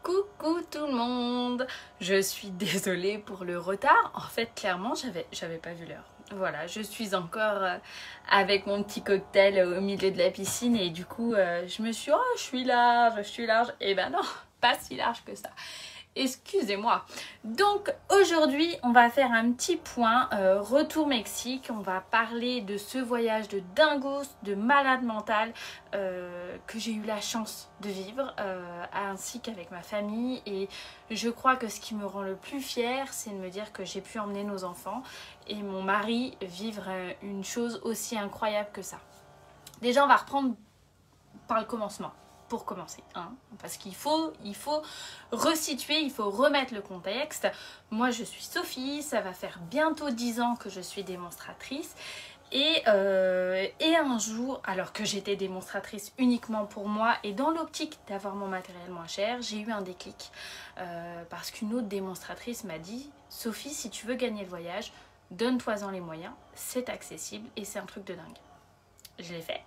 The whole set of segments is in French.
Coucou tout le monde, je suis désolée pour le retard. En fait, clairement, j'avais pas vu l'heure. Voilà, je suis encore avec mon petit cocktail au milieu de la piscine et du coup, je me suis dit, oh, je suis large. Et ben non, pas si large que ça. Excusez-moi. Donc aujourd'hui, on va faire un petit point retour Mexique. On va parler de ce voyage de dingos, de malade mental que j'ai eu la chance de vivre, ainsi qu'avec ma famille. Et je crois que ce qui me rend le plus fière, c'est de me dire que j'ai pu emmener nos enfants et mon mari vivre une chose aussi incroyable que ça. Déjà, on va reprendre par le commencement. Pour commencer, hein, parce qu'il faut resituer, il faut remettre le contexte. Moi, je suis Sophie, ça va faire bientôt 10 ans que je suis démonstratrice. Et un jour, alors que j'étais démonstratrice uniquement pour moi et dans l'optique d'avoir mon matériel moins cher, j'ai eu un déclic. Parce qu'une autre démonstratrice m'a dit « Sophie, si tu veux gagner le voyage, donne-toi-en les moyens, c'est accessible et c'est un truc de dingue. » Je l'ai fait.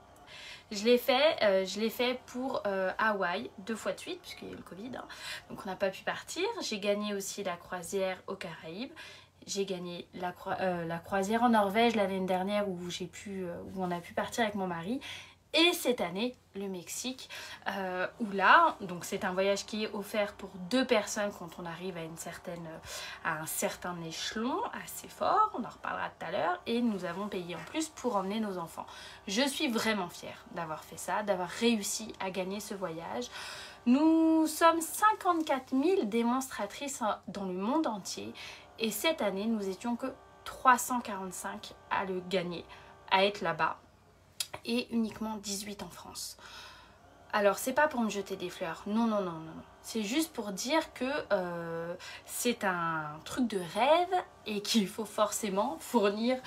Je l'ai fait pour Hawaï 2 fois de suite puisqu'il y a eu le Covid, hein. Donc on n'a pas pu partir. J'ai gagné aussi la croisière aux Caraïbes. J'ai gagné la croisière en Norvège l'année dernière où on a pu partir avec mon mari. Et cette année, le Mexique, où là, donc c'est un voyage qui est offert pour 2 personnes quand on arrive à un certain échelon assez fort, on en reparlera tout à l'heure, et nous avons payé en plus pour emmener nos enfants. Je suis vraiment fière d'avoir fait ça, d'avoir réussi à gagner ce voyage. Nous sommes 54 000 démonstratrices dans le monde entier, et cette année, nous étions que 345 à le gagner, à être là-bas. Et uniquement 18 en France. Alors c'est pas pour me jeter des fleurs, non. C'est juste pour dire que c'est un truc de rêve et qu'il faut forcément fournir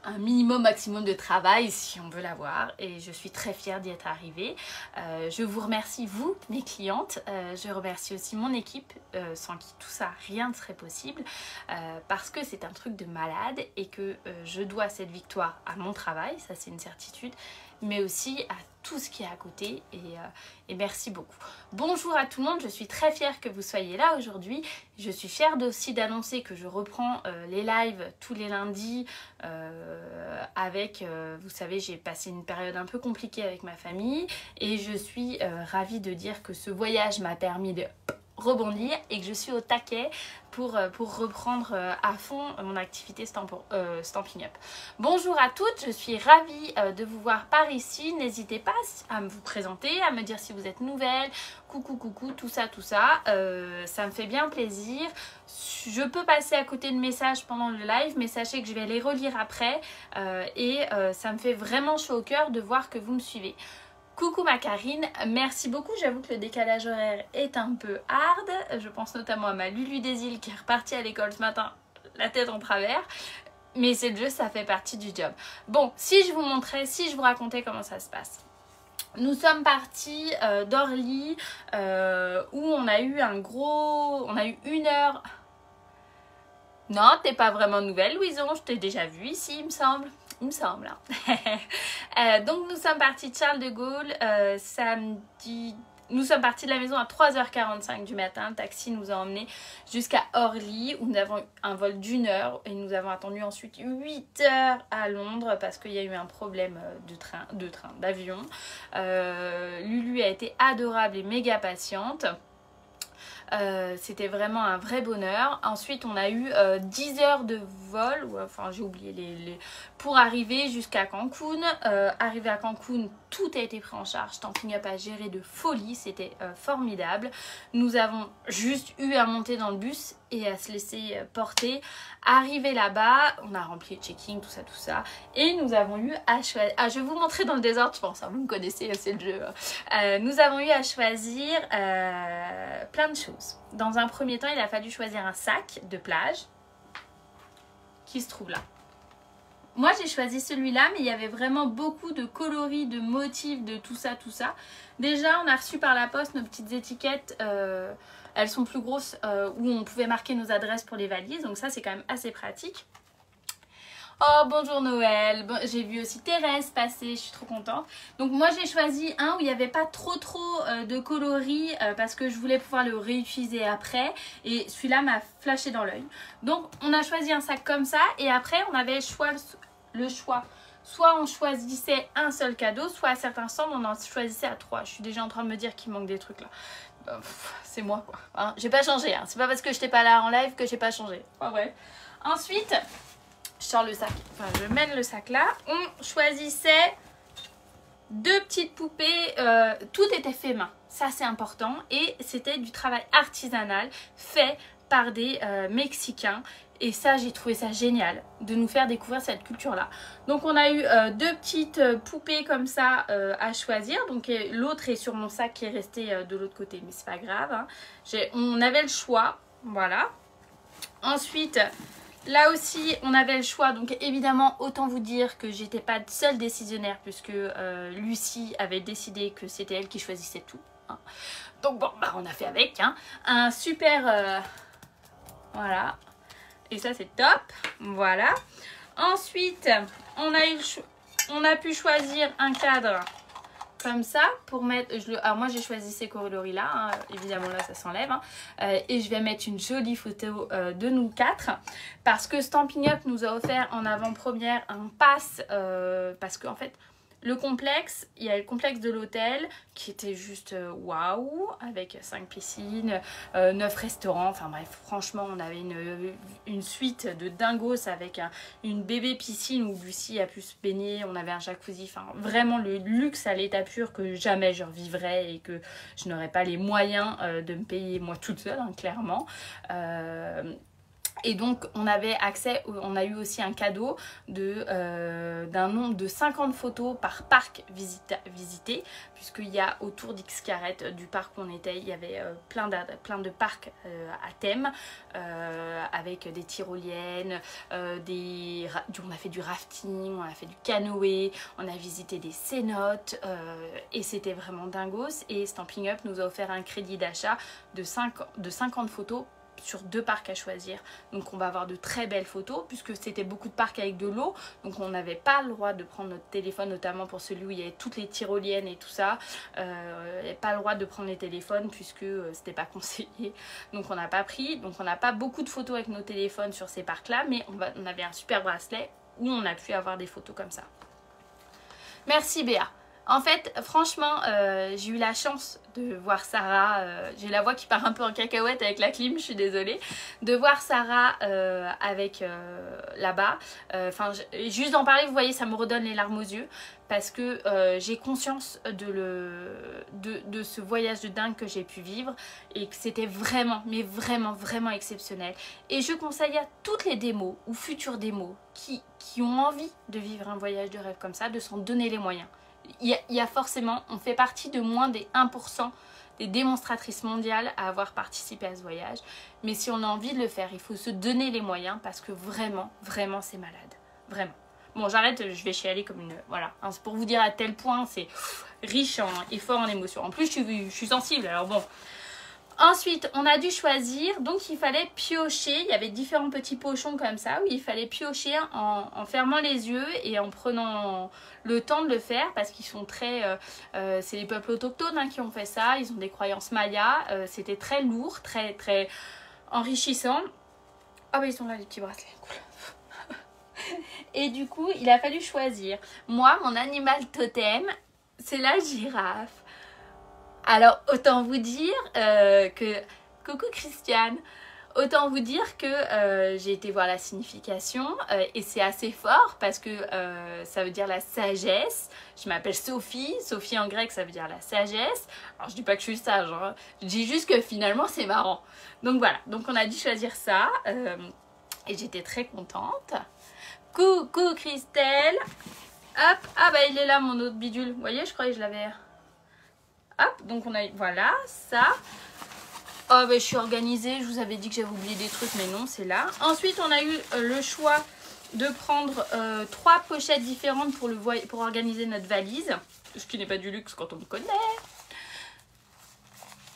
un maximum de travail si on veut l'avoir, et je suis très fière d'y être arrivée. Je vous remercie, vous, mes clientes. Je remercie aussi mon équipe, sans qui tout ça, rien ne serait possible, parce que c'est un truc de malade et que je dois cette victoire à mon travail, ça c'est une certitude, mais aussi à tout ce qui est à côté, et merci beaucoup. Bonjour à tout le monde, je suis très fière que vous soyez là aujourd'hui. Je suis fière aussi d'annoncer que je reprends les lives tous les lundis vous savez, j'ai passé une période un peu compliquée avec ma famille et je suis ravie de dire que ce voyage m'a permis de rebondir et que je suis au taquet pour reprendre à fond mon activité Stamping Up. Bonjour à toutes, je suis ravie de vous voir par ici. N'hésitez pas à vous présenter, à me dire si vous êtes nouvelle, coucou, tout ça. Ça me fait bien plaisir. Je peux passer à côté de messages pendant le live, mais sachez que je vais les relire après et ça me fait vraiment chaud au cœur de voir que vous me suivez. Coucou ma Karine, merci beaucoup, j'avoue que le décalage horaire est un peu hard, je pense notamment à ma Lulu des îles qui est repartie à l'école ce matin, la tête en travers, mais c'est le jeu, ça fait partie du job. Bon, si je vous racontais comment ça se passe. Nous sommes partis d'Orly où on a eu une heure... Non, t'es pas vraiment nouvelle Louison, je t'ai déjà vue ici il me semble. Hein. Donc nous sommes partis de Charles de Gaulle samedi. Nous sommes partis de la maison à 3h45 du matin. Le taxi nous a emmenés jusqu'à Orly où nous avons un vol d'1 heure et nous avons attendu ensuite 8 heures à Londres parce qu'il y a eu un problème d'avion. Lulu a été adorable et méga patiente. C'était vraiment un vrai bonheur. Ensuite on a eu 10 heures de vol, enfin j'ai oublié pour arriver jusqu'à Cancun. Arrivé à Cancun, tout a été pris en charge, Stamping Up a géré de folie, c'était formidable. Nous avons juste eu à monter dans le bus et à se laisser porter. Arrivé là-bas, on a rempli le checking, tout ça, et nous avons eu à choisir... Ah, je vais vous montrer dans le désordre, je pense, hein, vous me connaissez, c'est le jeu. Nous avons eu à choisir plein de choses. Dans un premier temps, il a fallu choisir un sac de plage qui se trouve là. Moi, j'ai choisi celui-là, mais il y avait vraiment beaucoup de coloris, de motifs, de tout ça. Déjà, on a reçu par la poste nos petites étiquettes. Elles sont plus grosses où on pouvait marquer nos adresses pour les valises. Donc ça, c'est quand même assez pratique. Oh bonjour Noël, bon, j'ai vu aussi Thérèse passer, je suis trop contente. Donc moi j'ai choisi un où il n'y avait pas trop de coloris parce que je voulais pouvoir le réutiliser après. Et celui-là m'a flashé dans l'œil. Donc on a choisi un sac comme ça et après on avait le choix. Soit on choisissait un seul cadeau, soit à certains stands on en choisissait à 3. Je suis déjà en train de me dire qu'il manque des trucs là. C'est moi quoi. Hein, j'ai pas changé, hein. C'est pas parce que je n'étais pas là en live que j'ai pas changé. Pas vrai. Ensuite, je sors le sac. Enfin, je mène le sac là. On choisissait 2 petites poupées. Tout était fait main. Ça c'est important. Et c'était du travail artisanal fait par des Mexicains. Et ça, j'ai trouvé ça génial de nous faire découvrir cette culture-là. Donc, on a eu 2 petites poupées comme ça à choisir. Donc, l'autre est sur mon sac qui est resté de l'autre côté. Mais c'est pas grave. Hein. On avait le choix. Voilà. Ensuite, là aussi, on avait le choix. Donc, évidemment, autant vous dire que j'étais pas seule décisionnaire puisque Lucie avait décidé que c'était elle qui choisissait tout. Hein. Donc, bon, bah, on a fait avec. Hein. Un super... voilà. Et ça c'est top, voilà. Ensuite, on a pu choisir un cadre comme ça pour mettre... alors moi j'ai choisi ces coloris là, hein, évidemment là ça s'enlève. Hein, et je vais mettre une jolie photo de nous 4. Parce que Stampin' Up nous a offert en avant-première un pass. Parce qu'en fait... Le complexe, il y a le complexe de l'hôtel qui était juste waouh, avec 5 piscines, 9 restaurants. Enfin bref, franchement, on avait une suite de dingos avec une bébé piscine où Lucie a pu se baigner. On avait un jacuzzi. Enfin, vraiment le luxe à l'état pur que jamais je revivrais et que je n'aurais pas les moyens de me payer moi toute seule, hein, clairement. Et donc on avait accès, on a eu aussi un cadeau d'un nombre de 50 photos par parc visité, puisqu'il y a autour d'Xcaret du parc où on était, il y avait plein de parcs à thème, avec des tyroliennes, on a fait du rafting, on a fait du canoë, on a visité des cénotes, et c'était vraiment dingos. Et Stampin' Up nous a offert un crédit d'achat de 50 photos sur 2 parcs à choisir. Donc on va avoir de très belles photos puisque c'était beaucoup de parcs avec de l'eau, donc on n'avait pas le droit de prendre notre téléphone, notamment pour celui où il y avait toutes les tyroliennes et tout ça. Il n'y avait pas le droit de prendre les téléphones puisque c'était pas conseillé, donc on n'a pas pris. Donc on n'a pas beaucoup de photos avec nos téléphones sur ces parcs là, mais on avait un super bracelet où on a pu avoir des photos comme ça. Merci Béa. En fait, franchement, j'ai eu la chance de voir Sarah, j'ai la voix qui part un peu en cacahuète avec la clim, je suis désolée, de voir Sarah avec là-bas. Enfin, juste d'en parler, vous voyez, ça me redonne les larmes aux yeux parce que j'ai conscience de ce voyage de dingue que j'ai pu vivre et que c'était vraiment, mais vraiment, vraiment exceptionnel. Et je conseille à toutes les démos ou futures démos qui ont envie de vivre un voyage de rêve comme ça, de s'en donner les moyens. Il y a forcément, on fait partie de moins des 1% des démonstratrices mondiales à avoir participé à ce voyage. Mais si on a envie de le faire, il faut se donner les moyens parce que vraiment, vraiment c'est malade. Vraiment. Bon, j'arrête, je vais chialer comme une... Voilà, hein, c'est pour vous dire à tel point, c'est riche et fort en émotions. En plus, je suis sensible, alors bon... Ensuite, on a dû choisir, donc il fallait piocher, il y avait différents petits pochons comme ça, où il fallait piocher en fermant les yeux et en prenant le temps de le faire, parce qu'ils sont très... c'est les peuples autochtones hein, qui ont fait ça, ils ont des croyances mayas, c'était très lourd, très, très enrichissant. Ah bah ils sont là les petits bracelets, cool. Et du coup, il a fallu choisir. Moi, mon animal totem, c'est la girafe. Alors, autant vous dire que... Coucou Christiane. Autant vous dire que j'ai été voir la signification et c'est assez fort parce que ça veut dire la sagesse. Je m'appelle Sophie. Sophie en grec, ça veut dire la sagesse. Alors, je dis pas que je suis sage. Hein. Je dis juste que finalement, c'est marrant. Donc, voilà. Donc, on a dû choisir ça et j'étais très contente. Coucou Christelle. Hop. Ah, bah, il est là, mon autre bidule. Vous voyez, je croyais que je l'avais... Hop, donc on a, voilà, ça. Oh, ben je suis organisée, je vous avais dit que j'avais oublié des trucs, mais non, c'est là. Ensuite, on a eu le choix de prendre 3 pochettes différentes pour organiser notre valise. Ce qui n'est pas du luxe quand on me connaît.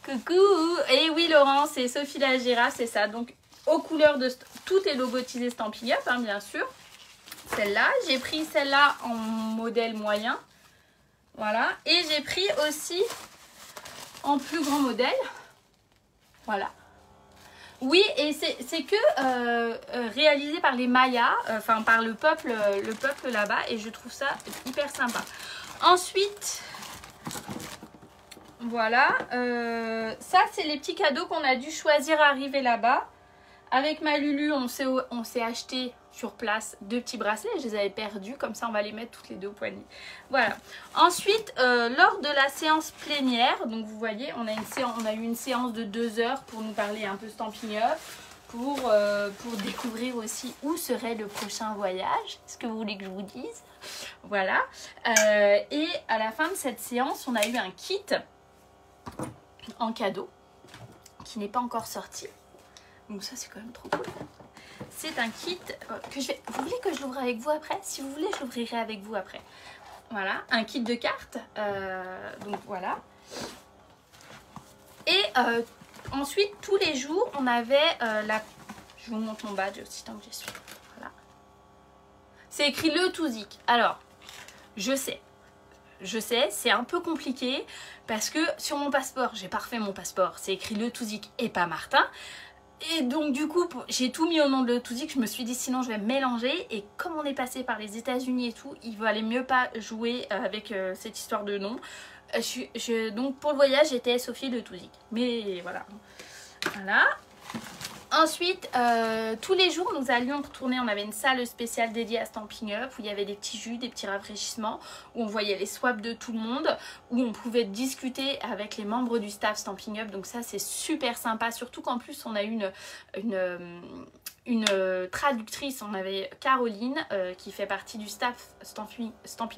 Coucou. Et oui, Laurent, c'est Sophie la girafe, c'est ça. Donc, aux couleurs de... Tout est logotisé Stampin' Up, hein, bien sûr. celle-là. J'ai pris celle-là en modèle moyen. Voilà. Et j'ai pris aussi en plus grand modèle. Voilà. Oui, et c'est que réalisé par les Mayas, enfin par le peuple là-bas. Et je trouve ça hyper sympa. Ensuite, voilà. Ça, c'est les petits cadeaux qu'on a dû choisir à arriver là-bas. Avec ma Lulu, on s'est acheté sur place 2 petits bracelets. Je les avais perdus, comme ça on va les mettre toutes les 2 au poignet. Voilà. Ensuite, lors de la séance plénière, donc vous voyez, on a eu une séance de 2 heures pour nous parler un peu Stampin' Up, pour découvrir aussi où serait le prochain voyage. Est-ce que vous voulez que je vous dise? Voilà. Et à la fin de cette séance, on a eu un kit en cadeau qui n'est pas encore sorti. Donc ça c'est quand même trop cool. C'est un kit que je vais... Vous voulez que je l'ouvre avec vous après? Si vous voulez, je l'ouvrirai avec vous après. Voilà, un kit de cartes. Donc voilà. Et ensuite, tous les jours, on avait la... Je vous montre mon badge aussi tant que j'y suis. Voilà. C'est écrit le Touzic. Alors, je sais, c'est un peu compliqué parce que sur mon passeport, j'ai pas refait mon passeport. C'est écrit le Touzic et pas Martin. Et donc du coup, j'ai tout mis au nom de le Touzic. Je me suis dit sinon je vais mélanger. Et comme on est passé par les États-Unis et tout, il valait mieux pas jouer avec cette histoire de nom. Donc pour le voyage, j'étais Sophie le Touzic. Mais voilà. Voilà. Ensuite, tous les jours, nous allions retourner. On avait une salle spéciale dédiée à Stampin' Up où il y avait des petits jus, des petits rafraîchissements, où on voyait les swaps de tout le monde, où on pouvait discuter avec les membres du staff Stampin' Up. Donc ça, c'est super sympa. Surtout qu'en plus, on a eu une traductrice. On avait Caroline qui fait partie du staff Stampin'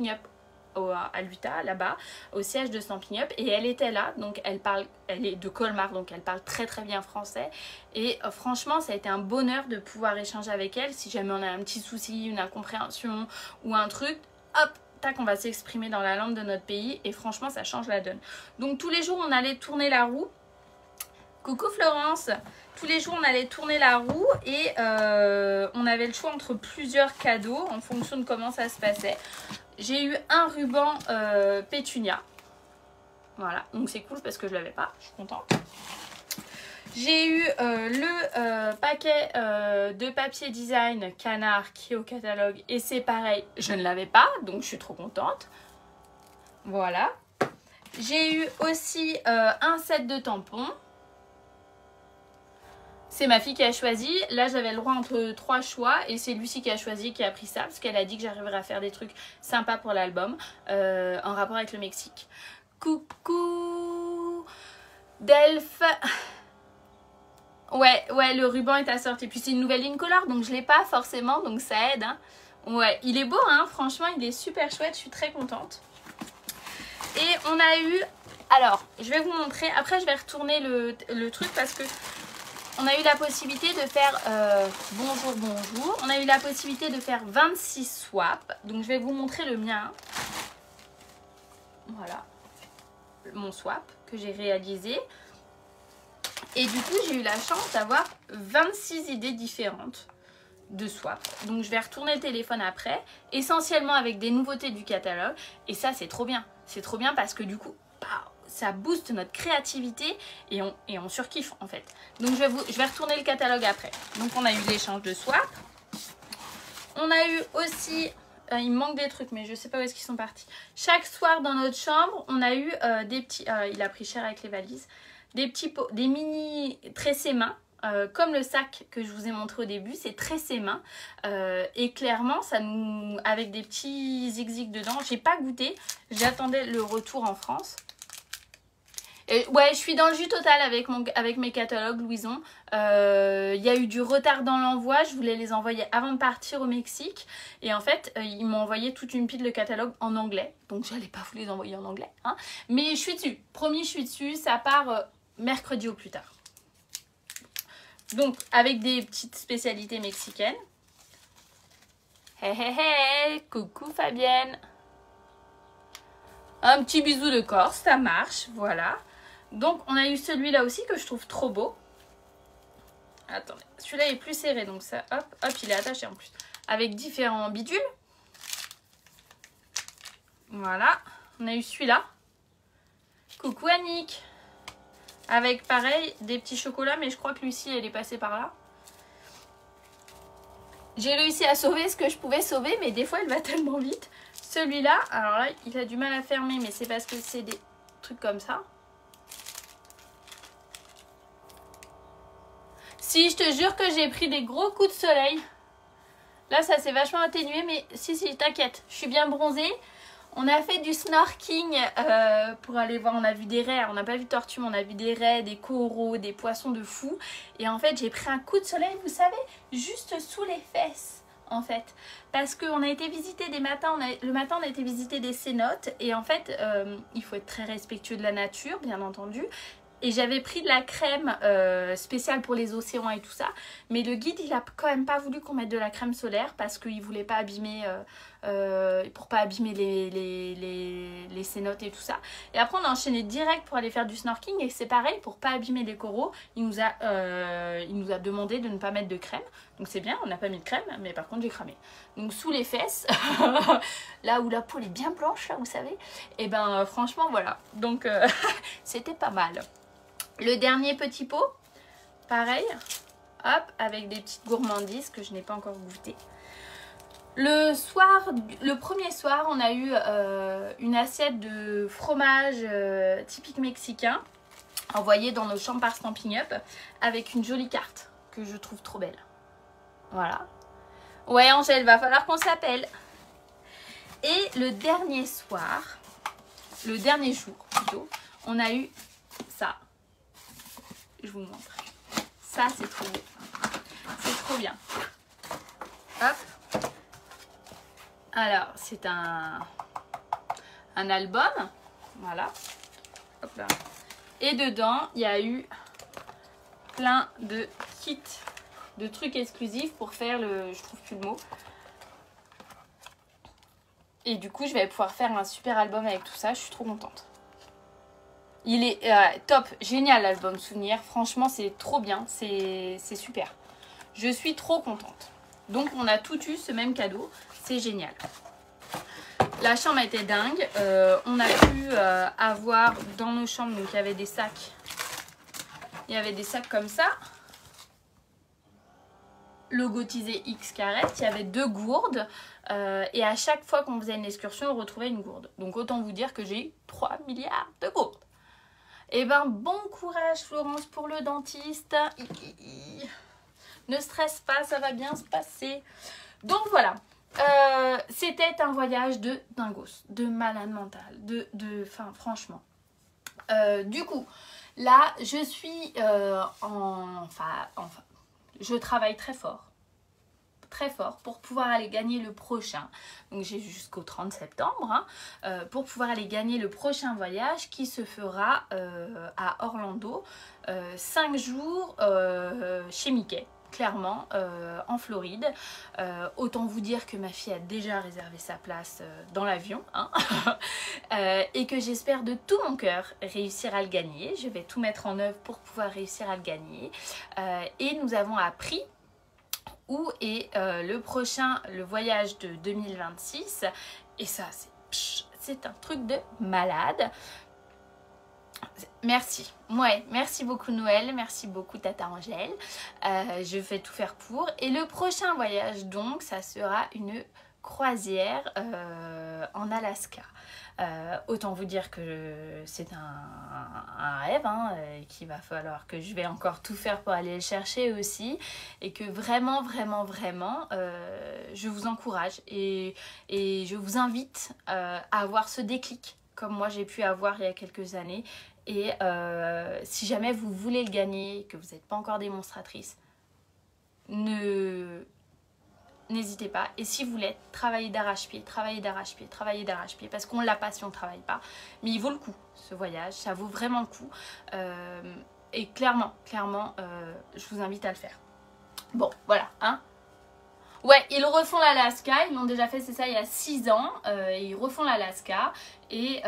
Up à l'Utah, là-bas, au siège de Stampin' Up, et elle était là, donc elle est de Colmar, donc elle parle très très bien français, et franchement ça a été un bonheur de pouvoir échanger avec elle. Si jamais on a un petit souci, une incompréhension ou un truc, hop, tac, on va s'exprimer dans la langue de notre pays, et franchement ça change la donne. Donc tous les jours on allait tourner la roue. Coucou Florence. Tous les jours on allait tourner la roue et on avait le choix entre plusieurs cadeaux en fonction de comment ça se passait. J'ai eu un ruban pétunia. Voilà, donc c'est cool parce que je l'avais pas, je suis contente. J'ai eu le paquet de papier design Canard qui est au catalogue et c'est pareil, je ne l'avais pas, donc je suis trop contente. Voilà. J'ai eu aussi un set de tampons. C'est ma fille qui a choisi. Là, j'avais le droit entre 3 choix. Et c'est Lucie qui a choisi, qui a pris ça. Parce qu'elle a dit que j'arriverais à faire des trucs sympas pour l'album. En rapport avec le Mexique. Coucou Delph. Ouais, le ruban est assorti. Puis c'est une nouvelle ligne color. Donc je l'ai pas forcément. Donc ça aide. Hein. Ouais, il est beau. Hein. Franchement, il est super chouette. Je suis très contente. Et on a eu... Alors, je vais vous montrer. Après, je vais retourner le truc parce que... On a eu la possibilité de faire, bonjour, on a eu la possibilité de faire 26 swaps. Donc je vais vous montrer le mien. Voilà, mon swap que j'ai réalisé. Et du coup, j'ai eu la chance d'avoir 26 idées différentes de swap. Donc je vais retourner le téléphone après, essentiellement avec des nouveautés du catalogue. Et ça, c'est trop bien. C'est trop bien parce que du coup, ça booste notre créativité et on surkiffe en fait. Donc je vais retourner le catalogue après. Donc on a eu l'échange de swap. On a eu aussi, il me manque des trucs mais je sais pas où est-ce qu'ils sont partis. Chaque soir dans notre chambre, on a eu des petits, il a pris cher avec les valises, des mini tressés mains. Comme le sac que je vous ai montré au début, c'est tressé main et clairement ça nous, avec des petits zigzags dedans. J'ai pas goûté, j'attendais le retour en France. Et ouais, je suis dans le jus total avec mes catalogues Louison. Il y a eu du retard dans l'envoi. Je voulais les envoyer avant de partir au Mexique. Et en fait, ils m'ont envoyé toute une pile de catalogues en anglais. Donc, j'allais pas vous les envoyer en anglais. Hein. Mais je suis dessus. Promis, je suis dessus. Ça part mercredi au plus tard. Donc, avec des petites spécialités mexicaines. Hey, coucou Fabienne. Un petit bisou de Corse, ça marche. Voilà. Donc, on a eu celui-là aussi que je trouve trop beau. Attendez, celui-là est plus serré, donc ça, hop, il est attaché en plus. avec différents bidules. Voilà, on a eu celui-là. Coucou Annick. Avec pareil, des petits chocolats, mais je crois que Lucie, elle est passée par là. J'ai réussi à sauver ce que je pouvais sauver, mais des fois, elle va tellement vite. Celui-là, alors là, il a du mal à fermer, mais c'est parce que c'est des trucs comme ça. Si, je te jure que j'ai pris des gros coups de soleil. Là, ça s'est vachement atténué, mais si, t'inquiète, je suis bien bronzée. On a fait du snorkeling pour aller voir, on a vu des raies, on n'a pas vu de tortues, mais on a vu des raies, des coraux, des poissons de fou. Et en fait, j'ai pris un coup de soleil, vous savez, juste sous les fesses, en fait. Parce qu'on a été visiter des matins, le matin, on a été visiter des cénotes. Et en fait, il faut être très respectueux de la nature, bien entendu. Et j'avais pris de la crème spéciale pour les océans et tout ça. Mais le guide, il a quand même pas voulu qu'on mette de la crème solaire parce qu'il voulait pas abîmer, pour pas abîmer les cénotes et tout ça. Et après, on a enchaîné direct pour aller faire du snorkeling. Et c'est pareil, pour pas abîmer les coraux, il nous a demandé de ne pas mettre de crème. Donc c'est bien, on n'a pas mis de crème, mais par contre, j'ai cramé. Donc sous les fesses, là où la peau est bien blanche, là, vous savez. Et ben franchement, voilà. Donc c'était pas mal. Le dernier petit pot, pareil, hop, avec des petites gourmandises que je n'ai pas encore goûté. Le premier soir, on a eu une assiette de fromage typique mexicain, envoyée dans nos chambres par Stampin' Up, avec une jolie carte que je trouve trop belle. Voilà. Ouais, Angèle, va falloir qu'on s'appelle. Et le dernier soir, le dernier jour plutôt, on a eu ça. Je vous montre. Ça, c'est trop beau. C'est trop bien. Hop. Alors, c'est un album. Voilà. Hop là. Et dedans, il y a eu plein de kits, de trucs exclusifs pour faire le... Je trouve plus le mot. Et du coup, je vais pouvoir faire un super album avec tout ça. Je suis trop contente. Il est top, génial l'album souvenir. Franchement, c'est trop bien, c'est super. Je suis trop contente. Donc, on a tout eu ce même cadeau. C'est génial. La chambre était dingue. On a pu avoir dans nos chambres, donc il y avait des sacs. Il y avait des sacs comme ça. Logotisé X Carrette. Il y avait 2 gourdes. Et à chaque fois qu'on faisait une excursion, on retrouvait une gourde. Donc, autant vous dire que j'ai 3 milliards de gourdes. Et ben bon courage Florence pour le dentiste. Ne stresse pas, ça va bien se passer. Donc voilà, c'était un voyage de dingos, de malade mental, enfin franchement. Du coup, là je suis je travaille très fort pour pouvoir aller gagner le prochain. Donc j'ai jusqu'au 30 septembre hein, pour pouvoir aller gagner le prochain voyage qui se fera à Orlando, 5 jours chez Mickey. Clairement en Floride. Autant vous dire que ma fille a déjà réservé sa place dans l'avion hein, et que j'espère de tout mon cœur réussir à le gagner. Je vais tout mettre en œuvre pour pouvoir réussir à le gagner. Et nous avons appris où est le voyage de 2026. Et ça, c'est un truc de malade. Merci. Ouais, merci beaucoup Noël, merci beaucoup Tata Angèle. Je vais tout faire pour. Et le prochain voyage donc, ça sera une croisière en Alaska. Autant vous dire que c'est un rêve hein, qu'il va falloir que je vais encore tout faire pour aller le chercher aussi. Et que vraiment, vraiment, vraiment, je vous encourage et je vous invite à avoir ce déclic comme moi j'ai pu avoir il y a quelques années. Et si jamais vous voulez le gagner, que vous n'êtes pas encore démonstratrice, n'hésitez pas. Et si vous l'êtes, travaillez d'arrache-pied, travaillez d'arrache-pied, travaillez d'arrache-pied. Parce qu'on ne l'a pas si on ne travaille pas. Mais il vaut le coup, ce voyage. Ça vaut vraiment le coup. Et clairement, je vous invite à le faire. Bon, voilà, hein. Ouais, ils refont l'Alaska, ils l'ont déjà fait, c'est ça, il y a 6 ans. Ils refont l'Alaska et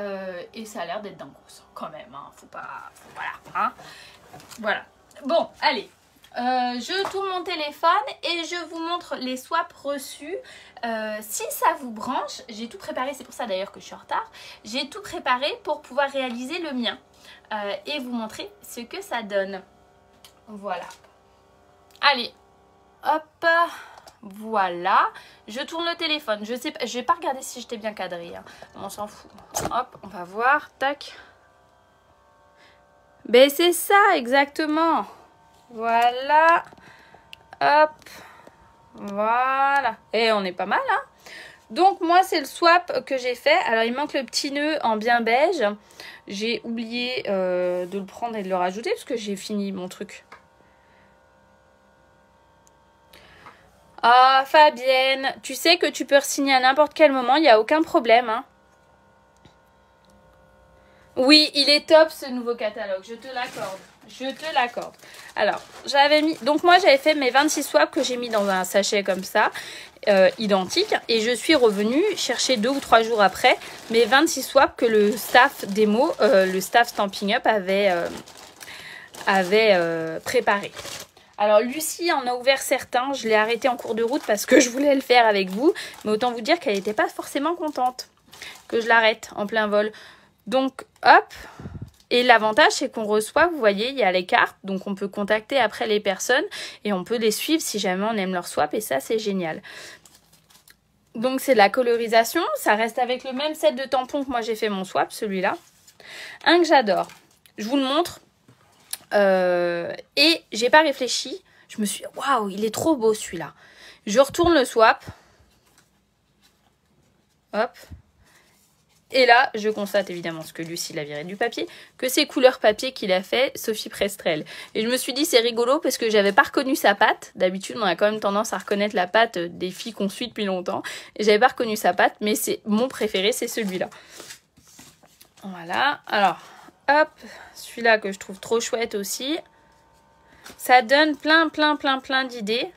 ça a l'air d'être dingue quand même. Hein, faut pas, voilà, hein. Voilà. Bon, allez, Je tourne mon téléphone et je vous montre les swaps reçus. Si ça vous branche, j'ai tout préparé, c'est pour ça d'ailleurs que je suis en retard. J'ai tout préparé pour pouvoir réaliser le mien et vous montrer ce que ça donne. Voilà. Allez, hop, voilà. Je tourne le téléphone. Je sais pas, je vais pas regarder si j'étais bien cadrée. Hein. On s'en fout. Hop, on va voir. Tac. Ben c'est ça, exactement. Voilà. Hop. Voilà. Et on est pas mal, hein. Donc moi c'est le swap que j'ai fait. Alors il manque le petit nœud en bien beige. J'ai oublié de le prendre et de le rajouter parce que j'ai fini mon truc. Ah Fabienne, tu sais que tu peux re-signer à n'importe quel moment, il n'y a aucun problème. Hein. Oui, il est top ce nouveau catalogue, je te l'accorde. Je te l'accorde. Alors, j'avais mis... Donc moi j'avais fait mes 26 swaps que j'ai mis dans un sachet comme ça, identique. Et je suis revenue chercher 2 ou 3 jours après mes 26 swaps que le staff démo, le staff Stampin' Up avait préparé. Alors Lucie en a ouvert certains, je l'ai arrêté en cours de route parce que je voulais le faire avec vous. Mais autant vous dire qu'elle n'était pas forcément contente que je l'arrête en plein vol. Donc hop, et l'avantage c'est qu'on reçoit, vous voyez, il y a les cartes. Donc on peut contacter après les personnes et on peut les suivre si jamais on aime leur swap et ça c'est génial. Donc c'est de la colorisation, ça reste avec le même set de tampons que moi j'ai fait mon swap, celui-là. Un que j'adore, je vous le montre. Et j'ai pas réfléchi. Je me suis dit, waouh, il est trop beau celui-là. Je retourne le swap. Hop. Et là, je constate évidemment ce que Lucie l'a viré du papier, que c'est couleur papier qu'il a fait Sophie Prestrel. Et je me suis dit, c'est rigolo parce que j'avais pas reconnu sa patte. D'habitude, on a quand même tendance à reconnaître la patte des filles qu'on suit depuis longtemps. Et j'avais pas reconnu sa patte, mais c'est mon préféré, c'est celui-là. Voilà. Alors, hop, celui-là que je trouve trop chouette aussi. Ça donne plein d'idées.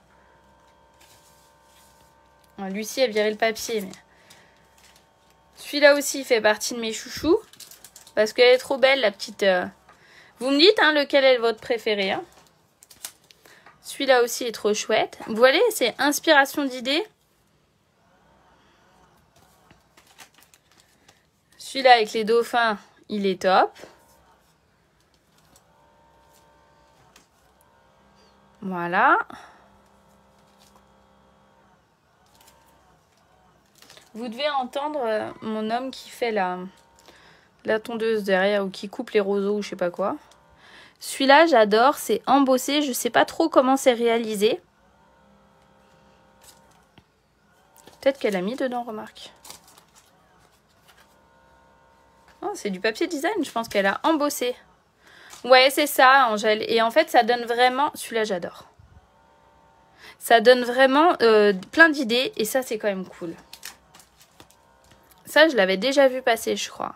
Lucie a viré le papier, mais... Celui-là aussi fait partie de mes chouchous. Parce qu'elle est trop belle, la petite... Vous me dites hein, lequel est votre préféré. Hein. Celui-là aussi est trop chouette. Vous voyez, c'est inspiration d'idées. Celui-là avec les dauphins, il est top. Voilà. Vous devez entendre mon homme qui fait la tondeuse derrière ou qui coupe les roseaux ou je sais pas quoi. Celui-là, j'adore, c'est embossé. Je sais pas trop comment c'est réalisé. Peut-être qu'elle a mis dedans, remarque. Oh, c'est du papier design, je pense qu'elle a embossé. Ouais, c'est ça, Angèle. Et en fait, ça donne vraiment... Celui-là, j'adore. Ça donne vraiment plein d'idées et ça, c'est quand même cool. Ça, je l'avais déjà vu passer, je crois.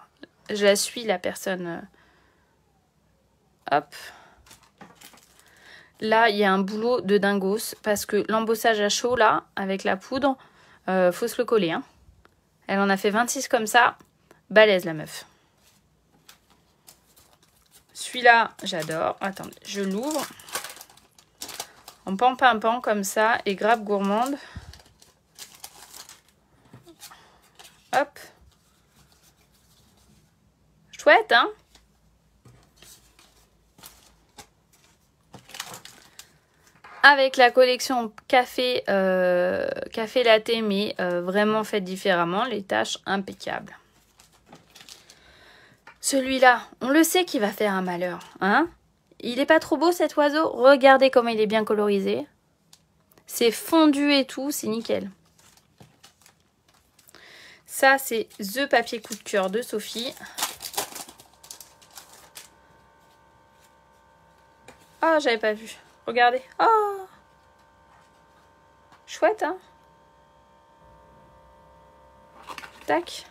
Je la suis, la personne. Hop. Là, il y a un boulot de dingos. Parce que l'embossage à chaud, là, avec la poudre, faut se le coller. Hein. Elle en a fait 26 comme ça. Balèze, la meuf. Celui-là, j'adore. Attendez, je l'ouvre. En pan-pimpant comme ça. Et grappe gourmande. Hop. Chouette, hein? Avec la collection café, café latte, mais vraiment fait différemment. Les tâches impeccables. Celui-là, on le sait qu'il va faire un malheur, hein? Il est pas trop beau cet oiseau? Regardez comment il est bien colorisé. C'est fondu et tout, c'est nickel. Ça, c'est The Papier Coup de cœur de Sophie. Oh, j'avais pas vu. Regardez. Oh! Chouette, hein? Tac.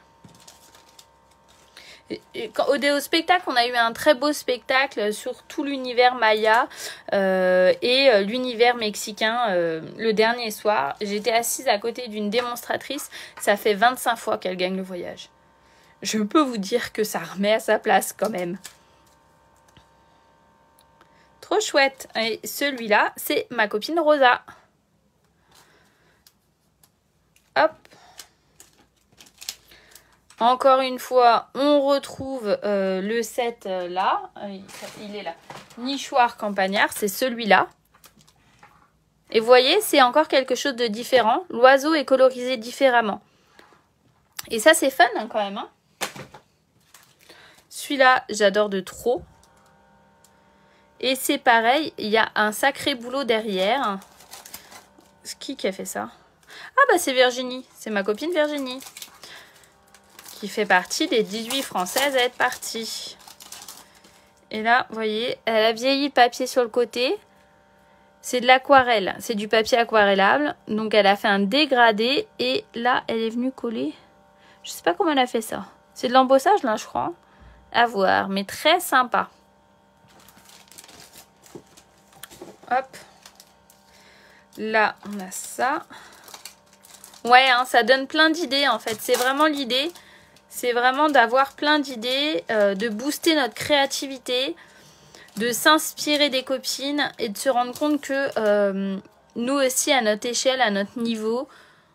Au spectacle, on a eu un très beau spectacle sur tout l'univers maya et l'univers mexicain le dernier soir. J'étais assise à côté d'une démonstratrice. Ça fait 25 fois qu'elle gagne le voyage. Je peux vous dire que ça remet à sa place quand même. Trop chouette. Et celui-là, c'est ma copine Rosa. Hop. Encore une fois, on retrouve le set là. Il est là. Nichoir campagnard, c'est celui-là. Et vous voyez, c'est encore quelque chose de différent. L'oiseau est colorisé différemment. Et ça, c'est fun hein, quand même. Hein. Celui-là, j'adore de trop. Et c'est pareil, il y a un sacré boulot derrière. Qui a fait ça? Ah bah c'est Virginie, c'est ma copine Virginie. Qui fait partie des 18 Françaises à être parties. Et là, vous voyez, elle a vieilli le papier sur le côté. C'est de l'aquarelle, c'est du papier aquarellable. Donc elle a fait un dégradé et là, elle est venue coller. Je sais pas comment elle a fait ça. C'est de l'embossage là, je crois. À voir, mais très sympa. Hop. Là, on a ça. Ouais, hein, ça donne plein d'idées en fait. C'est vraiment l'idée. C'est vraiment d'avoir plein d'idées, de booster notre créativité, de s'inspirer des copines et de se rendre compte que nous aussi, à notre échelle, à notre niveau,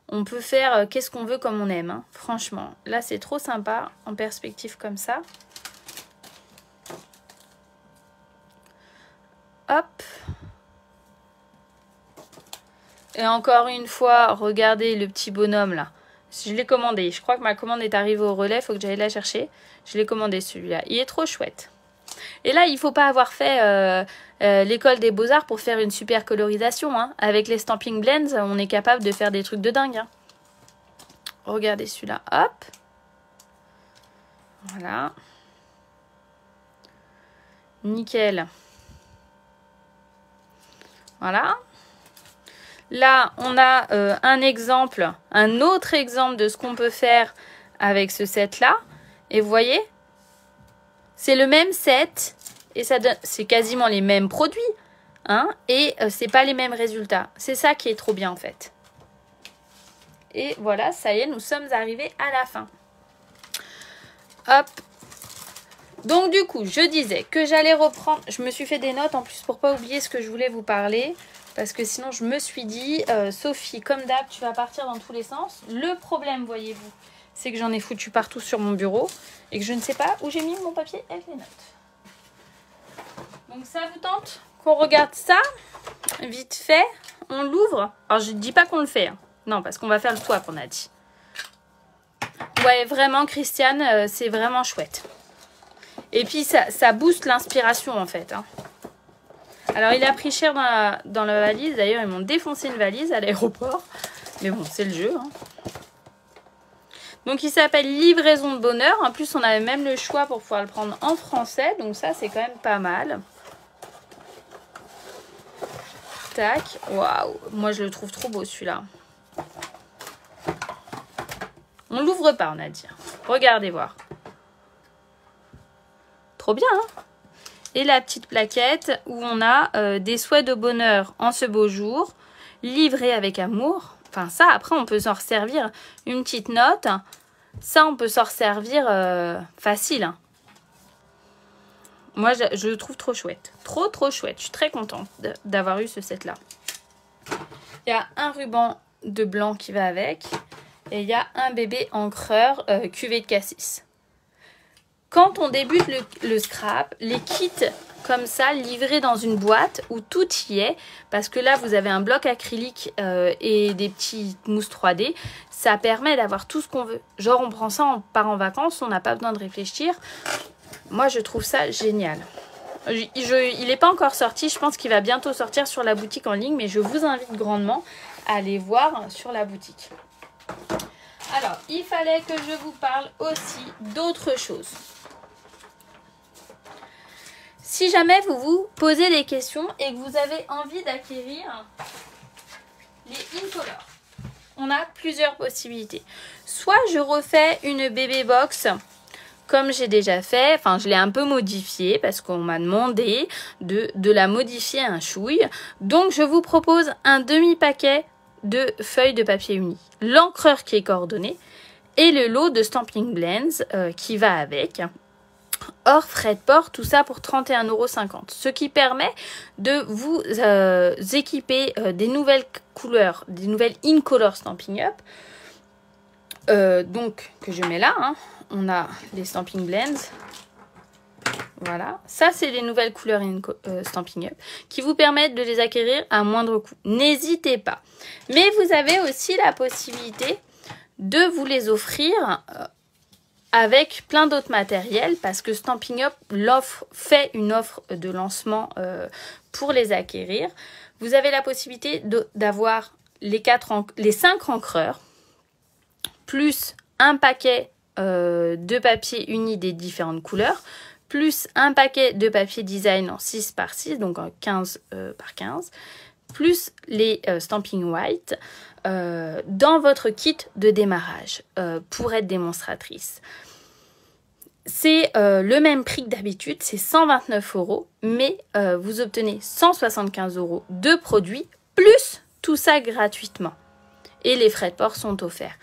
on peut faire qu'est-ce qu'on veut comme on aime. Hein. Franchement, là, c'est trop sympa en perspective comme ça. Hop. Et encore une fois, regardez le petit bonhomme là. Je l'ai commandé. Je crois que ma commande est arrivée au relais. Il faut que j'aille la chercher. Je l'ai commandé celui-là. Il est trop chouette. Et là, il ne faut pas avoir fait l'école des beaux-arts pour faire une super colorisation. Hein. Avec les Stampin' Blends, on est capable de faire des trucs de dingue. Hein. Regardez celui-là. Hop. Voilà. Nickel. Voilà. Là, on a un exemple, un autre exemple de ce qu'on peut faire avec ce set-là. Et vous voyez, c'est le même set et ça donne, c'est quasiment les mêmes produits. Hein, et c'est pas les mêmes résultats. C'est ça qui est trop bien en fait. Et voilà, ça y est, nous sommes arrivés à la fin. Hop. Donc du coup, je disais que j'allais reprendre... Je me suis fait des notes en plus pour pas oublier ce que je voulais vous parler. Parce que sinon, je me suis dit, Sophie, comme d'hab, tu vas partir dans tous les sens. Le problème, voyez-vous, c'est que j'en ai foutu partout sur mon bureau. Et que je ne sais pas où j'ai mis mon papier avec les notes. Donc ça vous tente qu'on regarde ça vite fait? On l'ouvre. Alors, je ne dis pas qu'on le fait. Hein. Non, parce qu'on va faire le swap, on a dit. Ouais, vraiment, Christiane, c'est vraiment chouette. Et puis, ça booste l'inspiration, en fait. Hein. Alors, il a pris cher dans la valise. D'ailleurs, ils m'ont défoncé une valise à l'aéroport. Mais bon, c'est le jeu. Hein. Donc, il s'appelle Livraison de bonheur. En plus, on avait même le choix pour pouvoir le prendre en français. Donc, ça, c'est quand même pas mal. Tac. Waouh. Moi, je le trouve trop beau, celui-là. On l'ouvre pas, on a dit. Regardez voir. Trop bien, hein? Et la petite plaquette où on a des souhaits de bonheur en ce beau jour, livrés avec amour. Enfin, ça, après, on peut s'en resservir une petite note. Ça, on peut s'en resservir facile. Hein. Moi, je le trouve trop chouette. Trop, trop chouette. Je suis très contente d'avoir eu ce set-là. Il y a un ruban de blanc qui va avec. Et il y a un bébé encreur cuvée de cassis. Quand on débute le scrap, les kits comme ça, livrés dans une boîte où tout y est, parce que là, vous avez un bloc acrylique et des petites mousses 3D, ça permet d'avoir tout ce qu'on veut. Genre, on prend ça, on part en vacances, on n'a pas besoin de réfléchir. Moi, je trouve ça génial. Il n'est pas encore sorti, je pense qu'il va bientôt sortir sur la boutique en ligne, mais je vous invite grandement à aller voir sur la boutique. Alors, il fallait que je vous parle aussi d'autre chose. Si jamais vous vous posez des questions et que vous avez envie d'acquérir les Incolor, on a plusieurs possibilités. Soit je refais une bébé box comme j'ai déjà fait, enfin je l'ai un peu modifiée parce qu'on m'a demandé de la modifier un chouille. Donc je vous propose un demi-paquet de feuilles de papier uni, l'encreur qui est coordonné et le lot de Stampin' Blends qui va avec. hors frais de port, tout ça pour 31,50 €. Ce qui permet de vous équiper des nouvelles couleurs, des nouvelles in-color Stampin' Up. Donc, que je mets là, hein. On a les Stampin' Blends. Voilà, ça c'est les nouvelles couleurs Stampin' Up qui vous permettent de les acquérir à moindre coût. N'hésitez pas. Mais vous avez aussi la possibilité de vous les offrir avec plein d'autres matériels parce que Stampin' Up fait une offre de lancement pour les acquérir. Vous avez la possibilité d'avoir les 5 encreurs plus un paquet de papier uni des différentes couleurs plus un paquet de papier design en 6 par 6, donc en 15 par 15, plus les Stampin' White dans votre kit de démarrage pour être démonstratrice. C'est le même prix que d'habitude, c'est 129 €, mais vous obtenez 175 € de produits, plus tout ça gratuitement. Et les frais de port sont offerts.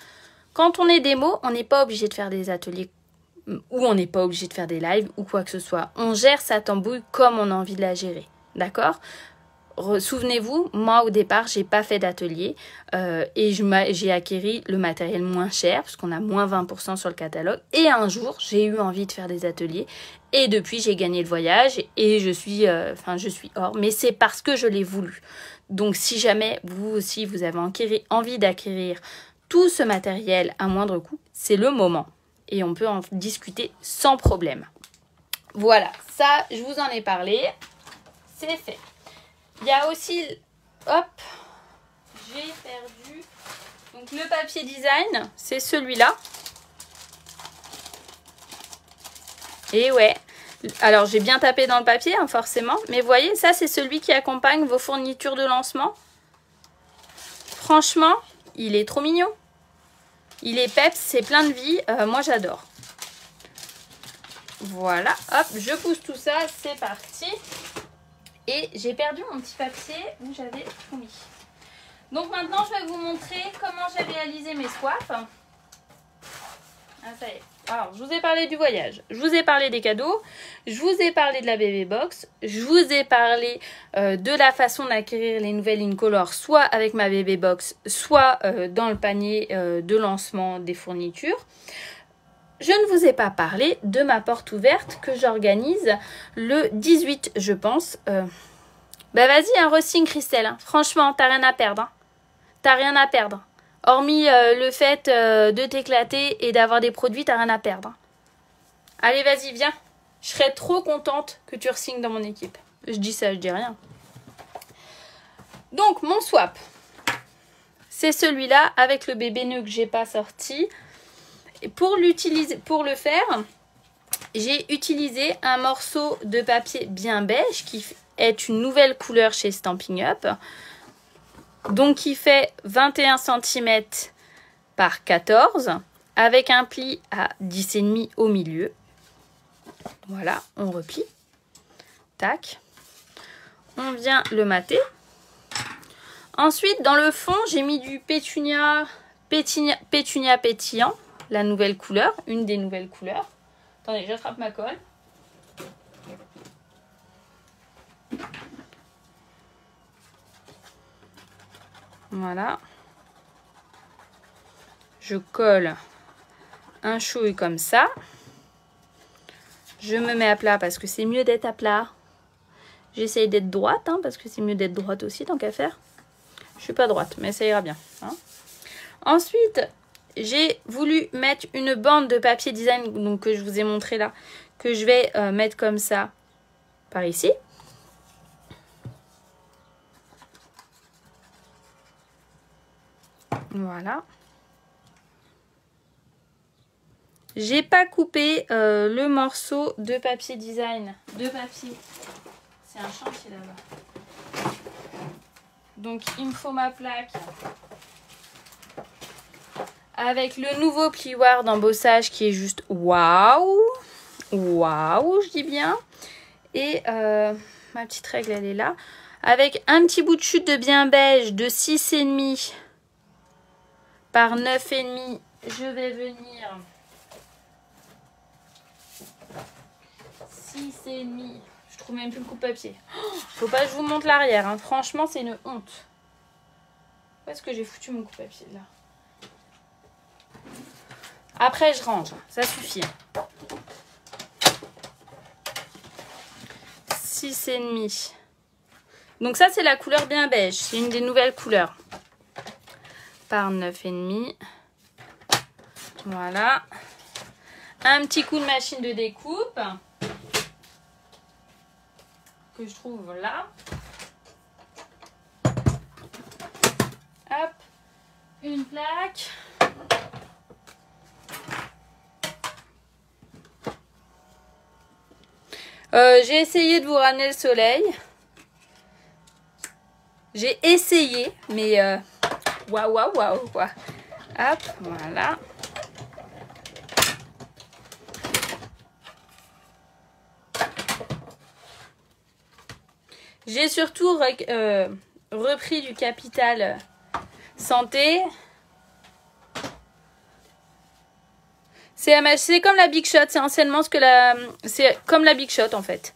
Quand on est démo, on n'est pas obligé de faire des ateliers ou on n'est pas obligé de faire des lives ou quoi que ce soit. On gère sa tambouille comme on a envie de la gérer. D'accord ? Souvenez-vous, moi au départ, j'ai pas fait d'atelier et j'ai acquéri le matériel moins cher parce qu'on a moins 20% sur le catalogue. Et un jour, j'ai eu envie de faire des ateliers et depuis, j'ai gagné le voyage et je suis hors. Mais c'est parce que je l'ai voulu. Donc, si jamais vous aussi, vous avez envie d'acquérir tout ce matériel à moindre coût, c'est le moment. Et on peut en discuter sans problème. Voilà, ça, je vous en ai parlé. C'est fait. Il y a aussi... Hop, j'ai perdu... Donc, le papier design, c'est celui-là. Et ouais. Alors, j'ai bien tapé dans le papier, hein, forcément. Mais vous voyez, ça, c'est celui qui accompagne vos fournitures de lancement. Franchement, il est trop mignon. Il est peps, c'est plein de vie. Moi, j'adore. Voilà, hop, je pousse tout ça, c'est parti. Et j'ai perdu mon petit papier où j'avais tout mis. Donc maintenant, je vais vous montrer comment j'ai réalisé mes swaps. Ah, ça y est. Alors, je vous ai parlé du voyage, je vous ai parlé des cadeaux, je vous ai parlé de la bébé box, je vous ai parlé de la façon d'acquérir les nouvelles in-color, soit avec ma bébé box, soit dans le panier de lancement des fournitures. Je ne vous ai pas parlé de ma porte ouverte que j'organise le 18, je pense. Bah vas-y, un re-sign, Christelle. Hein. Franchement, t'as rien à perdre. Hein. T'as rien à perdre. Hormis le fait de t'éclater et d'avoir des produits, t'as rien à perdre. Hein. Allez, vas-y, viens. Je serais trop contente que tu re-signes dans mon équipe. Je dis ça, je dis rien. Donc, mon swap, c'est celui-là avec le bébé nœud que j'ai pas sorti. Et pour le faire, j'ai utilisé un morceau de papier bien beige qui est une nouvelle couleur chez Stampin' Up. Donc qui fait 21 cm par 14 avec un pli à 10,5 au milieu. Voilà, on replie. Tac. On vient le mater. Ensuite, dans le fond, j'ai mis du pétunia pétillant. La nouvelle couleur, une des nouvelles couleurs. Attendez, j'attrape ma colle. Voilà. Je colle un chouille comme ça. Je me mets à plat parce que c'est mieux d'être à plat. J'essaye d'être droite, hein, parce que c'est mieux d'être droite aussi, tant qu'à faire. Je suis pas droite, mais ça ira bien. Hein. Ensuite... j'ai voulu mettre une bande de papier design donc, que je vous ai montré là, que je vais mettre comme ça par ici. Voilà. J'ai pas coupé le morceau de papier design. De papier. C'est un chantier là-bas. Donc il me faut ma plaque. Avec le nouveau plioir d'embossage qui est juste waouh. Waouh, je dis bien. Et ma petite règle, elle est là. Avec un petit bout de chute de bien beige de 6,5 par 9,5. Je vais venir 6,5. Je trouve même plus le coupe-papier. Oh, faut pas que je vous montre l'arrière. Hein. Franchement, c'est une honte. Où est-ce que j'ai foutu mon coupe-papier là? Après, je range. Ça suffit. 6,5. Donc ça, c'est la couleur bien beige. C'est une des nouvelles couleurs. Par 9,5. Voilà. Un petit coup de machine de découpe. Que je trouve là. Hop. Une plaque. J'ai essayé de vous ramener le soleil. J'ai essayé, mais waouh, waouh, waouh, quoi. Hop, voilà. J'ai surtout repris du capital santé. C'est comme la Big Shot, c'est anciennement ce que c'est comme la Big Shot en fait.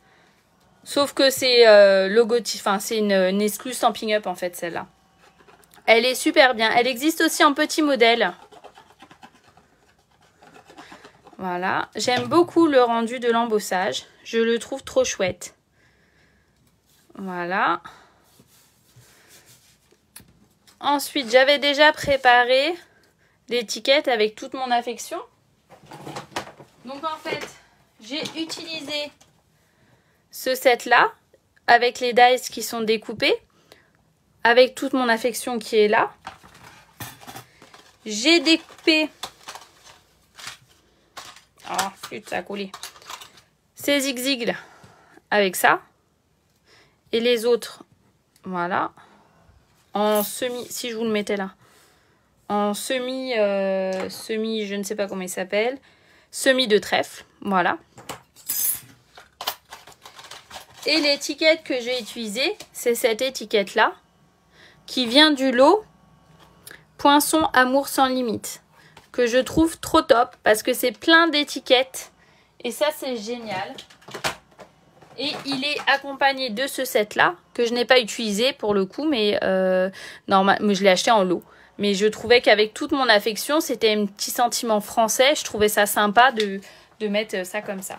Sauf que c'est logotype, enfin c'est une exclue Stampin' Up en fait celle-là. Elle est super bien. Elle existe aussi en petit modèle. Voilà. J'aime beaucoup le rendu de l'embossage. Je le trouve trop chouette. Voilà. Ensuite, j'avais déjà préparé l'étiquette avec toute mon affection. Donc en fait, j'ai utilisé ce set-là avec les dies qui sont découpés, avec toute mon affection qui est là. J'ai découpé... Oh, flûte, ça a coulé. Ces zigzags avec ça. Et les autres, voilà. En semi, si je vous le mettais là. En semi, je ne sais pas comment il s'appelle. Semi de trèfle, voilà. Et l'étiquette que j'ai utilisée, c'est cette étiquette-là, qui vient du lot Poinçon Amour sans limite, que je trouve trop top, parce que c'est plein d'étiquettes, et ça c'est génial. Et il est accompagné de ce set-là, que je n'ai pas utilisé pour le coup, mais normalement, je l'ai acheté en lot. Mais je trouvais qu'avec toute mon affection, c'était un petit sentiment français. Je trouvais ça sympa de mettre ça comme ça.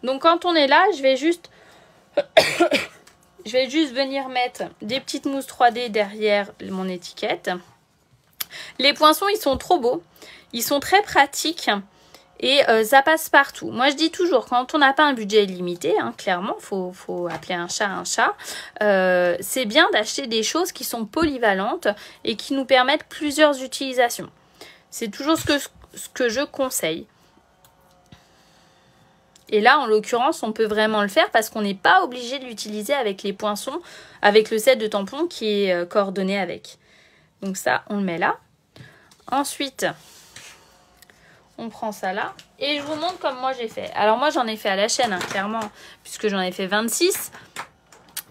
Donc quand on est là, je vais juste venir mettre des petites mousses 3D derrière mon étiquette. Les poinçons, ils sont trop beaux. Ils sont très pratiques. Et ça passe partout. Moi, je dis toujours, quand on n'a pas un budget limité, hein, clairement, faut appeler un chat, c'est bien d'acheter des choses qui sont polyvalentes et qui nous permettent plusieurs utilisations. C'est toujours ce que je conseille. Et là, en l'occurrence, on peut vraiment le faire parce qu'on n'est pas obligé de l'utiliser avec les poinçons, avec le set de tampons qui est coordonné avec. Donc ça, on le met là. Ensuite... on prend ça là et je vous montre comme moi j'ai fait. Alors moi j'en ai fait à la chaîne, hein, clairement, puisque j'en ai fait 26.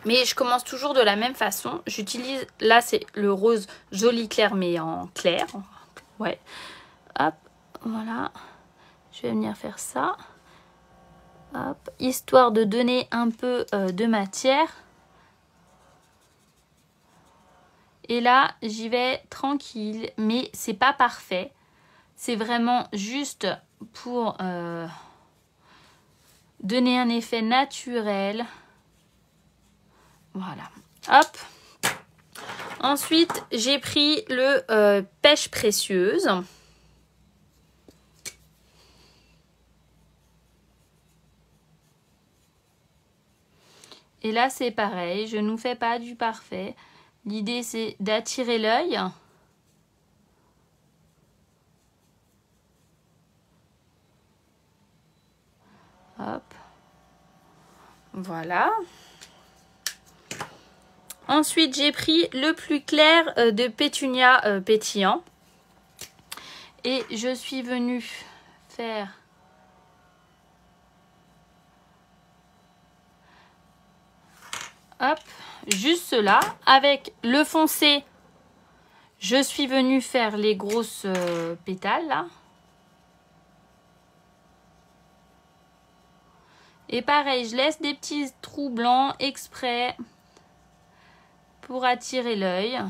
Mais je commence toujours de la même façon. J'utilise, là c'est le rose joli clair mais en clair. Ouais. Hop, voilà. Je vais venir faire ça. Hop, histoire de donner un peu de matière. Et là j'y vais tranquille, mais c'est pas parfait. C'est vraiment juste pour donner un effet naturel. Voilà. Hop. Ensuite, j'ai pris le pêche précieuse. Et là, c'est pareil. Je ne nous fais pas du parfait. L'idée, c'est d'attirer l'œil. Hop. Voilà. Ensuite, j'ai pris le plus clair de Pétunia pétillant. Et je suis venue faire... hop, juste cela. Avec le foncé, je suis venue faire les grosses pétales, là. Et pareil, je laisse des petits trous blancs exprès pour attirer l'œil.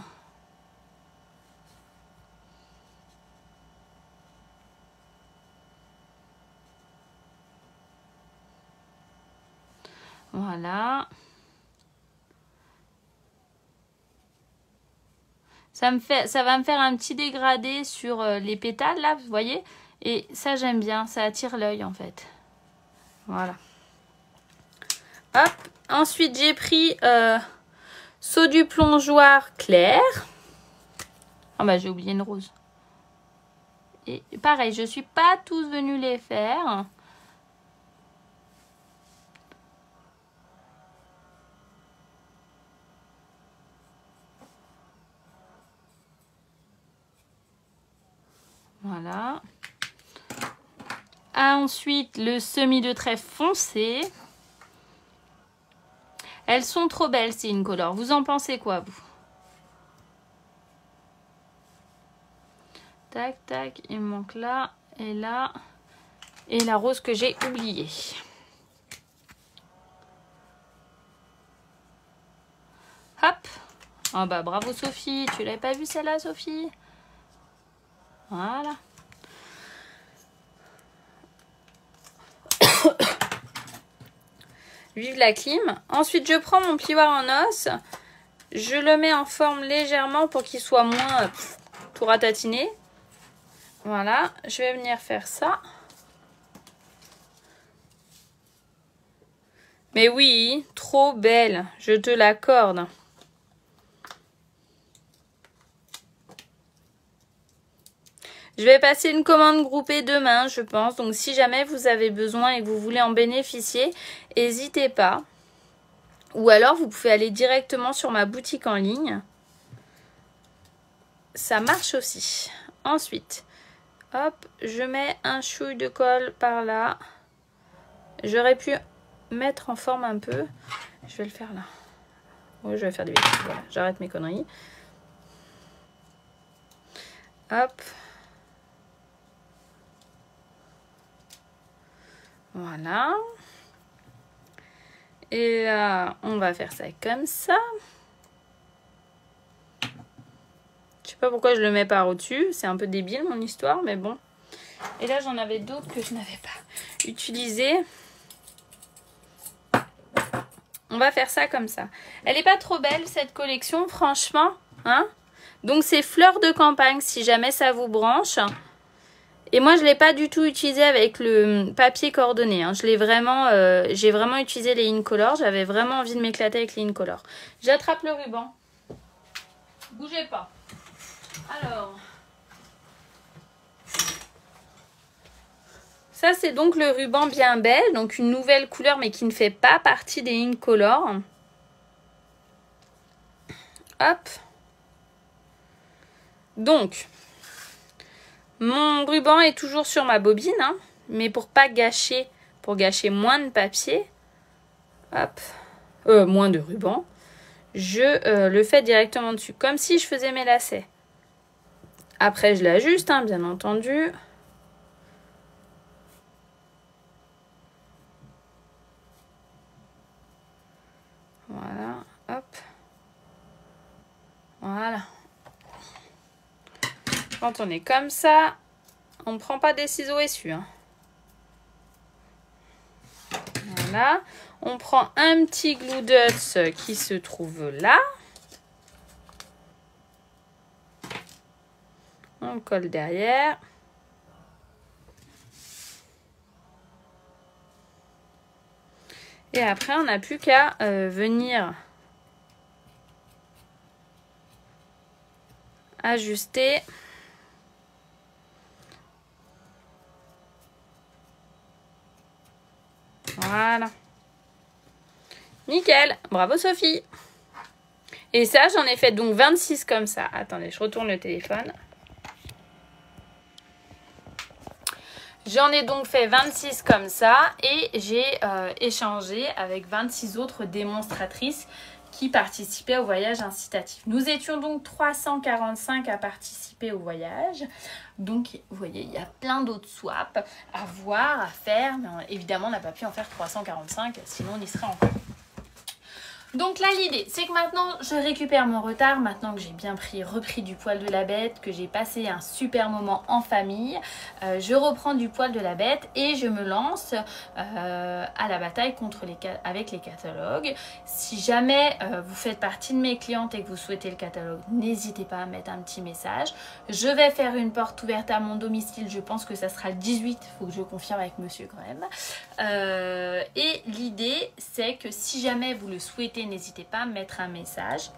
Voilà. Ça va me faire un petit dégradé sur les pétales là, vous voyez. Et ça j'aime bien, ça attire l'œil en fait. Voilà. Hop. Ensuite j'ai pris Saut du plongeoir clair. Ah bah j'ai oublié une rose. Et pareil, je suis pas tous venus les faire. Voilà. Ensuite, le semis de trèfle foncé. Elles sont trop belles, ces Incolor. Vous en pensez quoi, vous? Tac, tac. Il me manque là et là. Et la rose que j'ai oubliée. Hop. Oh bah bravo, Sophie. Tu l'avais pas vue, celle-là, Sophie? Voilà. Vive la clim. Ensuite, je prends mon plioir en os. Je le mets en forme légèrement pour qu'il soit moins tout ratatiné. Voilà. Je vais venir faire ça. Mais oui, trop belle. Je te l'accorde. Je vais passer une commande groupée demain, je pense. Donc, si jamais vous avez besoin et que vous voulez en bénéficier, n'hésitez pas. Ou alors, vous pouvez aller directement sur ma boutique en ligne. Ça marche aussi. Ensuite, hop, je mets un chouille de colle par là. J'aurais pu mettre en forme un peu. Je vais le faire là. Oui, je vais faire des bêtises. Voilà, j'arrête mes conneries. Hop. Voilà. Et là, on va faire ça comme ça. Je sais pas pourquoi je le mets par au-dessus. C'est un peu débile mon histoire, mais bon. Et là, j'en avais d'autres que je n'avais pas utilisées. On va faire ça comme ça. Elle n'est pas trop belle, cette collection, franchement. Hein? Donc, c'est fleurs de campagne, si jamais ça vous branche. Et moi, je ne l'ai pas du tout utilisé avec le papier coordonné. Hein. J'ai vraiment utilisé les Incolor. J'avais vraiment envie de m'éclater avec les Incolor. J'attrape le ruban. Bougez pas. Alors. Ça, c'est donc le ruban bien belle. Donc, une nouvelle couleur, mais qui ne fait pas partie des Incolor. Hop. Donc. Mon ruban est toujours sur ma bobine, hein, mais pour pas gâcher, pour gâcher moins de papier, hop, moins de ruban, je le fais directement dessus, comme si je faisais mes lacets. Après, je l'ajuste, hein, bien entendu. Voilà, hop. Voilà. Quand on est comme ça, on ne prend pas des ciseaux essuie. Hein. Voilà. On prend un petit glue dots qui se trouve là. On le colle derrière. Et après, on n'a plus qu'à venir ajuster. Voilà. Nickel. Bravo Sophie. Et ça, j'en ai fait donc 26 comme ça. Attendez, je retourne le téléphone. J'en ai donc fait 26 comme ça. Et j'ai échangé avec 26 autres démonstratrices qui participaient au voyage incitatif. Nous étions donc 345 à participer. participer au voyage. Donc vous voyez, il y a plein d'autres swaps à voir, à faire, mais évidemment on n'a pas pu en faire 345, sinon on y serait encore. Donc là l'idée c'est que maintenant je récupère mon retard, maintenant que j'ai bien repris du poil de la bête, que j'ai passé un super moment en famille, je reprends du poil de la bête et je me lance à la bataille avec les catalogues. Si jamais vous faites partie de mes clientes et que vous souhaitez le catalogue, n'hésitez pas à mettre un petit message. Je vais faire une porte ouverte à mon domicile, je pense que ça sera le 18, il faut que je confirme avec monsieur quand même. Et l'idée c'est que si jamais vous le souhaitez, n'hésitez pas à me mettre un message.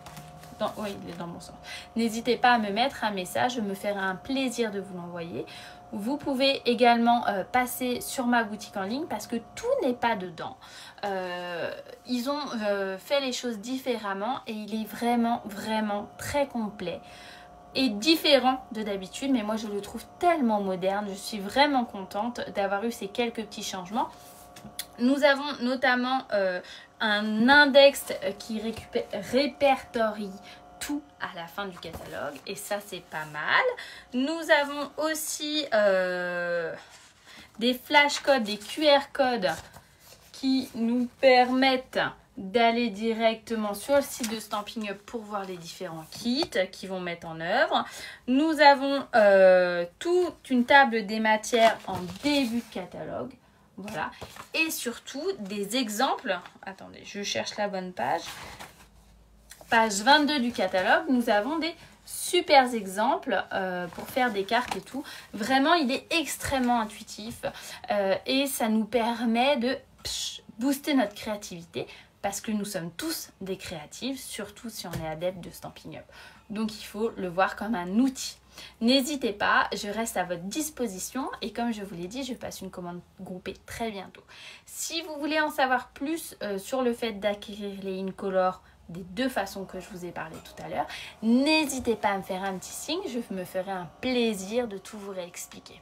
Oui, il est dans mon sens. N'hésitez pas à me mettre un message, je me ferai un plaisir de vous l'envoyer. Vous pouvez également passer sur ma boutique en ligne parce que tout n'est pas dedans. Ils ont fait les choses différemment et il est vraiment très complet et différent de d'habitude, mais moi je le trouve tellement moderne. Je suis vraiment contente d'avoir eu ces quelques petits changements. Nous avons notamment un index qui répertorie tout à la fin du catalogue et ça c'est pas mal. Nous avons aussi des flashcodes, des QR codes qui nous permettent d'aller directement sur le site de Stampin' Up pour voir les différents kits qu'ils vont mettre en œuvre. Nous avons toute une table des matières en début de catalogue. Voilà, et surtout des exemples. Attendez, je cherche la bonne page. Page 22 du catalogue, nous avons des super exemples pour faire des cartes et tout. Vraiment, il est extrêmement intuitif et ça nous permet de booster notre créativité parce que nous sommes tous des créatives, surtout si on est adepte de Stampin' Up. Donc, il faut le voir comme un outil. N'hésitez pas, je reste à votre disposition et comme je vous l'ai dit, je passe une commande groupée très bientôt. Si vous voulez en savoir plus sur le fait d'acquérir les Incolor des deux façons que je vous ai parlé tout à l'heure, n'hésitez pas à me faire un petit signe, je me ferai un plaisir de tout vous réexpliquer.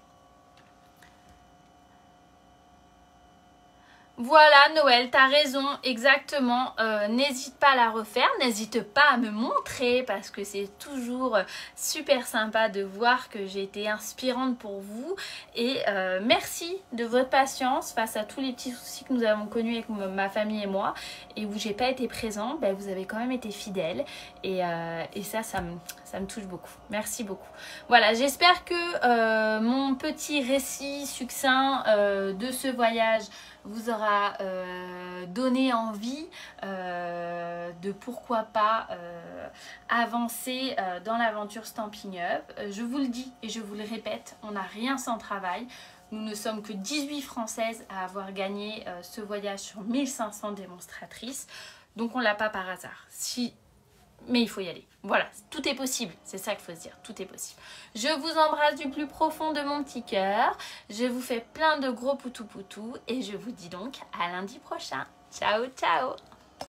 Voilà Noël, t'as raison, exactement, n'hésite pas à la refaire, n'hésite pas à me montrer parce que c'est toujours super sympa de voir que j'ai été inspirante pour vous et merci de votre patience face à tous les petits soucis que nous avons connus avec ma famille et moi et où j'ai pas été présente, ben, vous avez quand même été fidèles et ça me touche beaucoup, merci beaucoup. Voilà, j'espère que mon petit récit succinct de ce voyage vous aura donné envie de pourquoi pas avancer dans l'aventure Stampin' Up. Je vous le dis et je vous le répète, on n'a rien sans travail. Nous ne sommes que 18 Françaises à avoir gagné ce voyage sur 1500 démonstratrices. Donc on ne l'a pas par hasard. Mais il faut y aller. Voilà, tout est possible. C'est ça qu'il faut se dire, tout est possible. Je vous embrasse du plus profond de mon petit cœur. Je vous fais plein de gros poutou poutou et je vous dis donc à lundi prochain. Ciao, ciao!